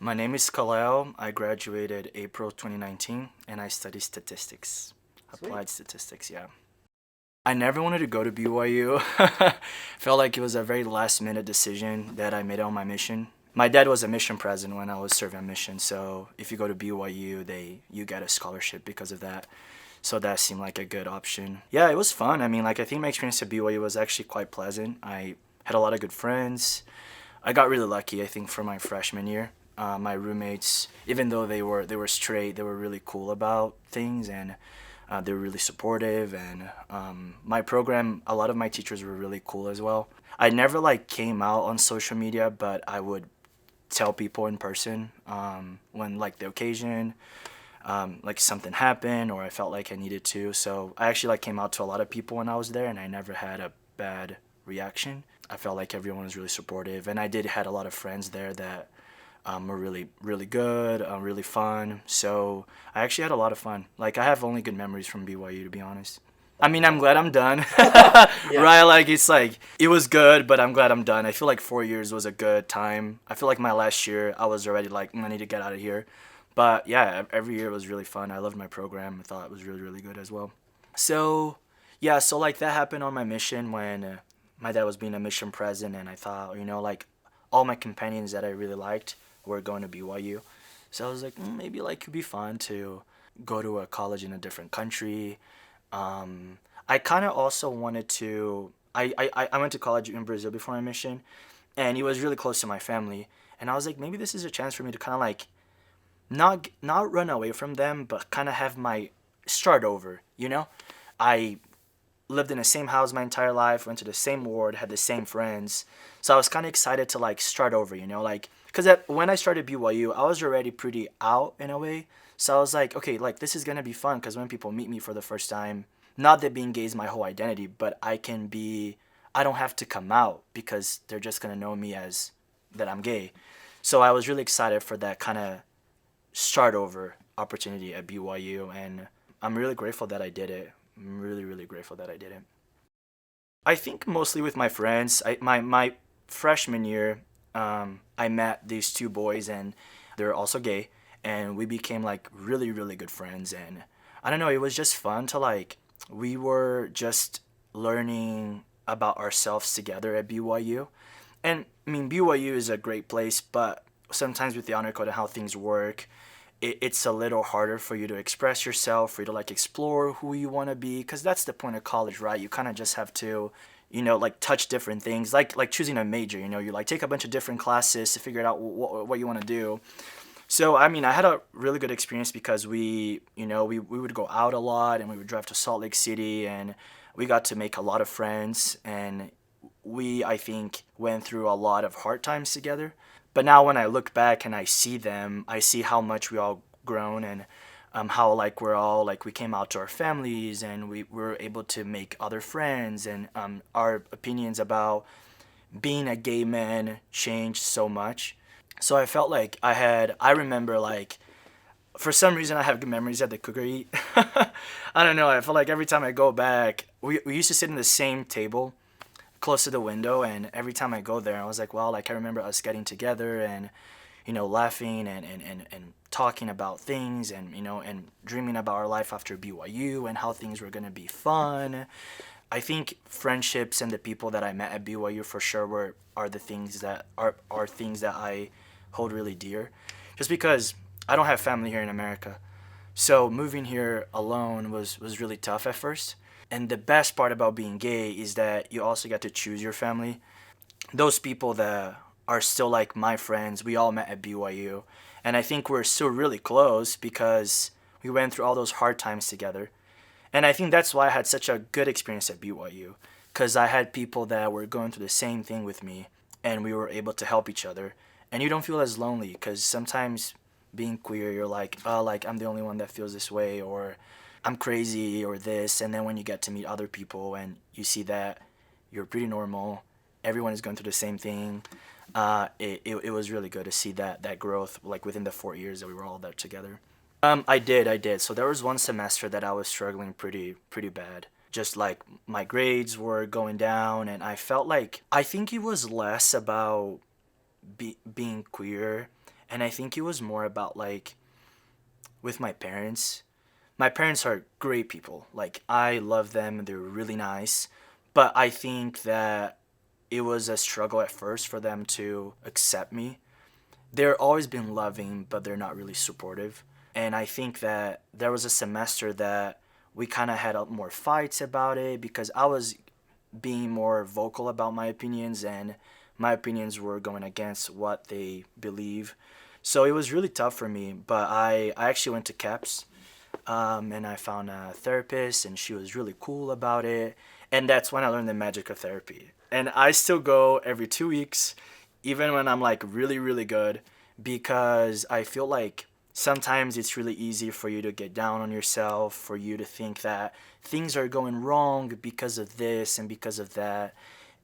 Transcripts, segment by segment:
My name is Kalel. I graduated April 2019 and I study statistics. Sweet. Applied statistics, yeah. I never wanted to go to BYU. Felt like it was a very last minute decision that I made on my mission. My dad was a mission president when I was serving a mission, so if you go to BYU, you get a scholarship because of that. So that seemed like a good option. Yeah, it was fun. I mean, like I think my experience at BYU was actually quite pleasant. I had a lot of good friends. I got really lucky, I think, for my freshman year. My roommates, even though they were straight, they were really cool about things, and they were really supportive. And my program, a lot of my teachers were really cool as well. I never like came out on social media, but I would tell people in person when like the occasion, like something happened or I felt like I needed to. So I actually like came out to a lot of people when I was there, and I never had a bad reaction. I felt like everyone was really supportive, and I did had a lot of friends there that were really good, really fun. So I actually had a lot of fun. Like I have only good memories from BYU, to be honest. I mean, I'm glad I'm done. Yeah. Right? Like it's like it was good, but I'm glad I'm done. I feel like 4 years was a good time. I feel like my last year I was already like, I need to get out of here. But yeah, every year was really fun. I loved my program. I thought it was really good as well. So yeah, so like that happened on my mission when my dad was being a mission president, and I thought, like all my companions that I really liked were going to BYU. So I was like, maybe like it'd be fun to go to a college in a different country. I kind of also wanted to. I went to college in Brazil before my mission, and it was really close to my family. And I was like, maybe this is a chance for me to kind of like not run away from them, but kind of have my start over. I lived in the same house my entire life, went to the same ward, had the same friends. So I was kind of excited to like start over, like because when I started BYU, I was already pretty out in a way. So I was like, okay, like this is gonna be fun because when people meet me for the first time, not that being gay is my whole identity, but I don't have to come out because they're just gonna know me as that I'm gay. So I was really excited for that kind of start over opportunity at BYU, and I'm really grateful that I did it. I'm really grateful that I did it. I think mostly with my friends. My freshman year, I met these two boys, and they're also gay, and we became like really good friends. And I don't know, it was just fun to like we were just learning about ourselves together at BYU. And I mean, BYU is a great place, but sometimes with the honor code and how things work, it's a little harder for you to express yourself, for you to like explore who you want to be, because that's the point of college, right? You kind of just have to, like touch different things, like choosing a major. You like take a bunch of different classes to figure out what you want to do. So I mean, I had a really good experience because we would go out a lot, and we would drive to Salt Lake City, and we got to make a lot of friends, and we, I think, went through a lot of hard times together. But now when I look back and I see them, I see how much we all grown, and how like we're all like we came out to our families, and we were able to make other friends, and our opinions about being a gay man changed so much. So I felt like I remember like for some reason I have good memories at the cooker eat. I don't know. I feel like every time I go back, we used to sit in the same table close to the window, and every time I go there, I was like, well, like I remember us getting together and laughing and talking about things, and and dreaming about our life after BYU and how things were going to be fun. I think friendships and the people that I met at BYU for sure are the things that are things that I hold really dear, just because I don't have family here in America. So moving here alone was really tough at first. And the best part about being gay is that you also get to choose your family. Those people that are still like my friends, we all met at BYU. And I think we're still really close because we went through all those hard times together. And I think that's why I had such a good experience at BYU, because I had people that were going through the same thing with me, and we were able to help each other. And you don't feel as lonely, because sometimes being queer, you're like, oh, like I'm the only one that feels this way, or I'm crazy, or this. And then when you get to meet other people and you see that you're pretty normal, everyone is going through the same thing. It was really good to see that growth like within the 4 years that we were all there together. I did. So there was one semester that I was struggling pretty bad. Just like my grades were going down, and I felt like I think it was less about being queer And I think it was more about like with my parents. My parents are great people. Like I love them. They're really nice. But I think that it was a struggle at first for them to accept me. They're always been loving, but they're not really supportive. And I think that there was a semester that we kind of had more fights about it because I was being more vocal about my opinions, and my opinions were going against what they believe. So it was really tough for me, but I actually went to CAPS, and I found a therapist, and she was really cool about it. And that's when I learned the magic of therapy. And I still go every 2 weeks, even when I'm like really, really good, because I feel like sometimes it's really easy for you to get down on yourself, for you to think that things are going wrong because of this and because of that.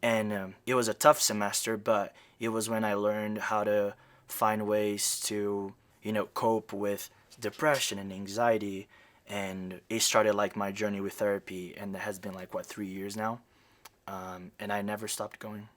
And it was a tough semester, but it was when I learned how to find ways to, cope with depression and anxiety. And it started like my journey with therapy, and it has been like, what, 3 years now? And I never stopped going.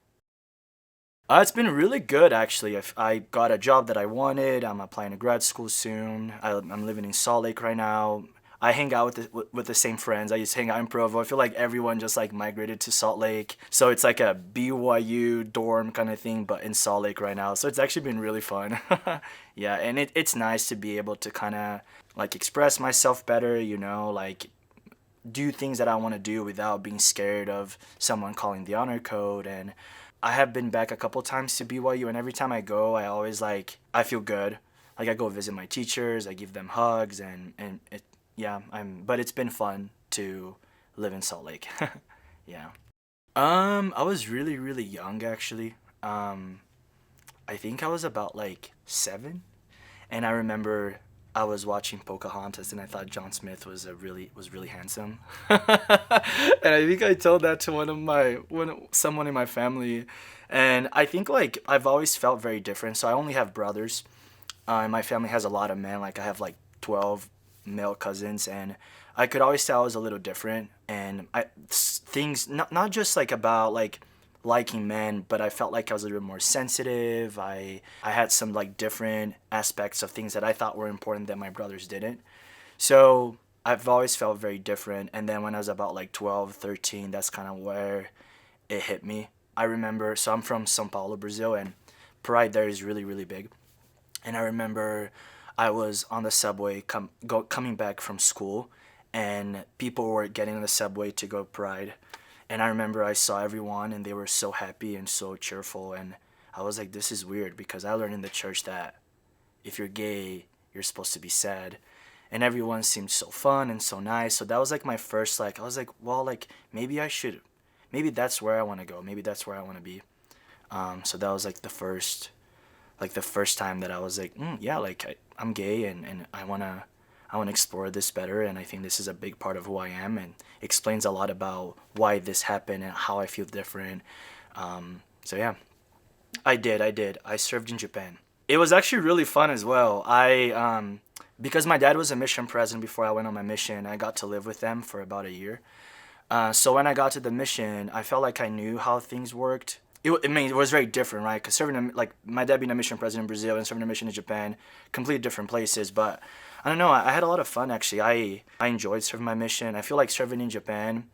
It's been really good actually. I got a job that I wanted. I'm applying to grad school soon. I'm living in Salt Lake right now. I hang out with the same friends. I used to hang out in Provo. I feel like everyone just like migrated to Salt Lake. So it's like a BYU dorm kind of thing, but in Salt Lake right now. So it's actually been really fun. Yeah, and it's nice to be able to kind of like express myself better, like do things that I want to do without being scared of someone calling the honor code. And I have been back a couple times to BYU, and every time I go, I always like I feel good. Like I go visit my teachers, I give them hugs, and yeah, but it's been fun to live in Salt Lake. Yeah. I was really really young actually. I think I was about like 7, and I remember I was watching Pocahontas, and I thought John Smith was really handsome. And I think I told that to someone in my family, and I think like I've always felt very different. So I only have brothers. And my family has a lot of men. Like I have like 12 male cousins, and I could always tell I was a little different. And things not just like about like liking men, but I felt like I was a little bit more sensitive. I had some like different aspects of things that I thought were important that my brothers didn't. So I've always felt very different. And then when I was about like 12, 13, that's kind of where it hit me. I remember, so I'm from Sao Paulo, Brazil, and pride there is really, really big. And I remember I was on the subway coming back from school, and people were getting on the subway to go Pride. And I remember I saw everyone, and they were so happy and so cheerful. And I was like, this is weird because I learned in the church that if you're gay, you're supposed to be sad. And everyone seemed so fun and so nice. So that was like my first, like, I was like, well, like, maybe that's where I want to go. Maybe that's where I want to be. So that was like the first time that I was like, yeah, like I'm gay, and I wanna explore this better, and I think this is a big part of who I am, and explains a lot about why this happened and how I feel different. So yeah, I did. I served in Japan. It was actually really fun as well. Because my dad was a mission president before I went on my mission, I got to live with them for about a year. So when I got to the mission, I felt like I knew how things worked. It was very different, right? Because like my dad being a mission president in Brazil and serving a mission in Japan, completely different places. But I don't know. I had a lot of fun actually. I enjoyed serving my mission. I feel like serving in Japan,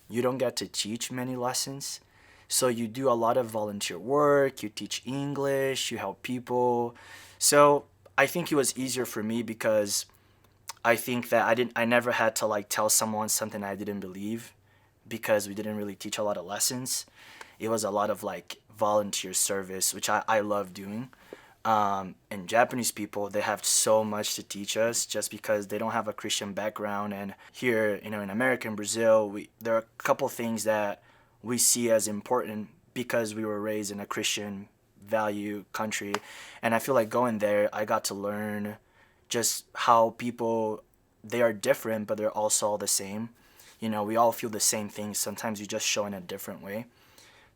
you don't get to teach many lessons, so you do a lot of volunteer work. You teach English. You help people. So I think it was easier for me because I think that I never had to like tell someone something I didn't believe, because we didn't really teach a lot of lessons. It was a lot of like volunteer service, which I love doing. And Japanese people, they have so much to teach us just because they don't have a Christian background. And here, in America and Brazil, there are a couple things that we see as important because we were raised in a Christian value country. And I feel like going there, I got to learn just how people, they are different, but they're also all the same. We all feel the same things. Sometimes you just show in a different way.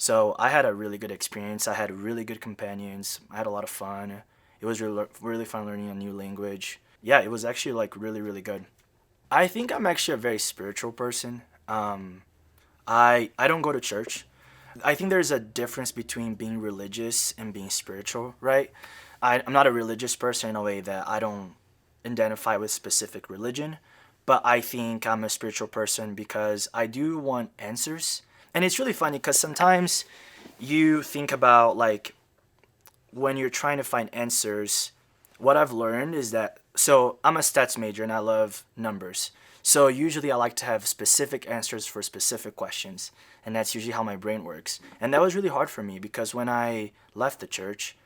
So I had a really good experience. I had really good companions. I had a lot of fun. It was really, really fun learning a new language. Yeah, it was actually like really, really good. I think I'm actually a very spiritual person. I don't go to church. I think there's a difference between being religious and being spiritual, right? I'm not a religious person in a way that I don't identify with specific religion, but I think I'm a spiritual person because I do want answers. And it's really funny because sometimes you think about like when you're trying to find answers, what I've learned is that so I'm a stats major and I love numbers. So usually I like to have specific answers for specific questions, and that's usually how my brain works. And that was really hard for me because when I left the church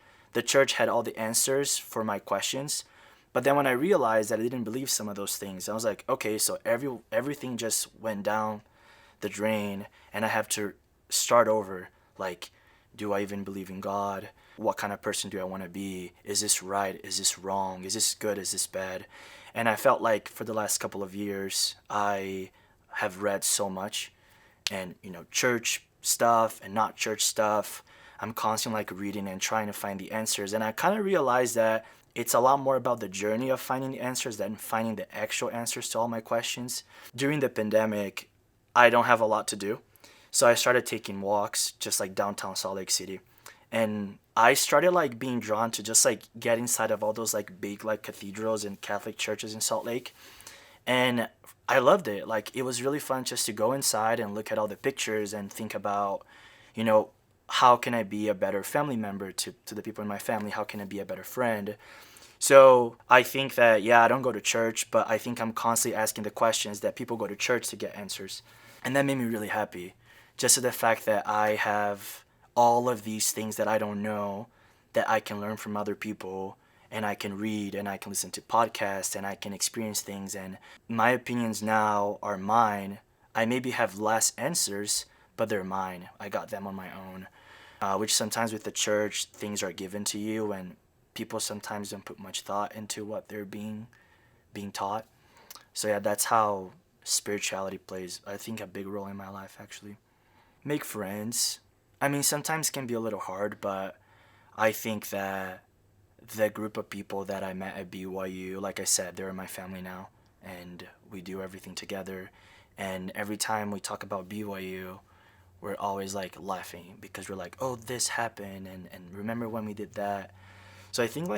had all the answers for my questions. But then when I realized that I didn't believe some of those things, I was like, okay, so everything just went down the drain and I have to start over. Like, do I even believe in God? What kind of person do I want to be? Is this right? Is this wrong? Is this good? Is this bad? And I felt like for the last couple of years, I have read so much and, church stuff and not church stuff. I'm constantly like reading and trying to find the answers. And I kind of realized that it's a lot more about the journey of finding the answers than finding the actual answers to all my questions. During the pandemic, I don't have a lot to do. So I started taking walks just like downtown Salt Lake City. And I started like being drawn to just like get inside of all those like big like cathedrals and Catholic churches in Salt Lake. And I loved it. Like it was really fun just to go inside and look at all the pictures and think about, you know, how can I be a better family member to the people in my family? How can I be a better friend? So I think that, yeah, I don't go to church, but I think I'm constantly asking the questions that people go to church to get answers. And that made me really happy. Just to the fact that I have all of these things that I don't know that I can learn from other people and I can read and I can listen to podcasts and I can experience things. And my opinions now are mine. I maybe have less answers, but they're mine. I got them on my own. Which sometimes with the church, things are given to you and people sometimes don't put much thought into what they're being taught. So yeah, that's how spirituality plays, I think, a big role in my life actually. Make friends. I mean, sometimes can be a little hard, but I think that the group of people that I met at BYU, like I said, they're my family now, and we do everything together. And every time we talk about BYU, we're always like laughing because we're like, oh, this happened, and remember when we did that. So I think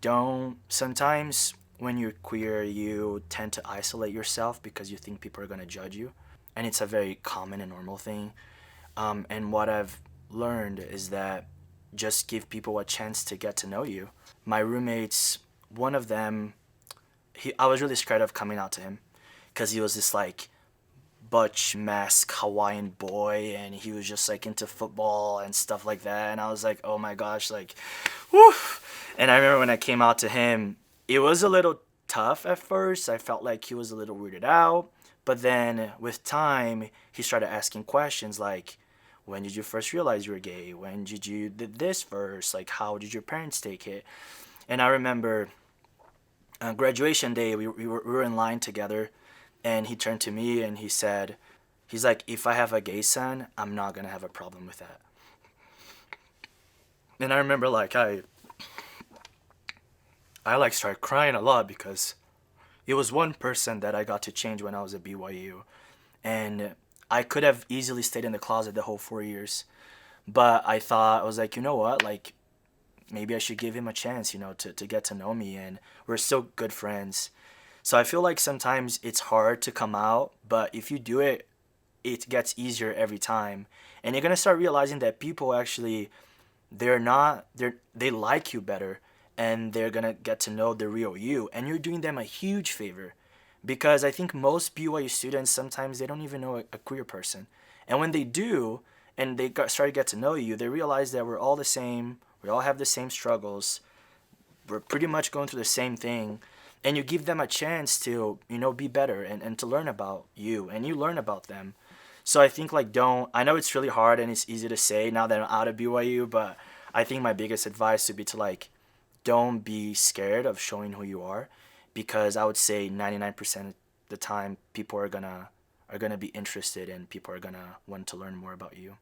don't sometimes when you're queer you tend to isolate yourself because you think people are gonna judge you, and it's a very common and normal thing. And what I've learned is that just give people a chance to get to know you. My roommates, one of them, I was really scared of coming out to him because he was this like butch mask Hawaiian boy and he was just like into football and stuff like that. And I was like, oh my gosh, like, whew. And I remember when I came out to him, it was a little tough at first. I felt like he was a little weirded out. But then with time, he started asking questions like, when did you first realize you were gay? When did you did this first? Like, how did your parents take it? And I remember graduation day, we were in line together, and he turned to me and he said, he's like, if I have a gay son, I'm not gonna have a problem with that. And I remember like I like started crying a lot because it was one person that I got to change when I was at BYU, and I could have easily stayed in the closet the whole 4 years, but I thought I was like, you know what, like maybe I should give him a chance, to get to know me, and we're still good friends. So I feel like sometimes it's hard to come out, but if you do it, it gets easier every time. And you're gonna start realizing that people actually they like you better and they're gonna get to know the real you. And you're doing them a huge favor. Because I think most BYU students sometimes they don't even know a queer person. And when they do, and start to get to know you, they realize that we're all the same, we all have the same struggles, we're pretty much going through the same thing, and you give them a chance to be better and to learn about you and you learn about them. So I think like don't I know it's really hard and it's easy to say now that I'm out of BYU, but I think my biggest advice would be to like don't be scared of showing who you are, because I would say 99% of the time people are gonna be interested and people are gonna want to learn more about you.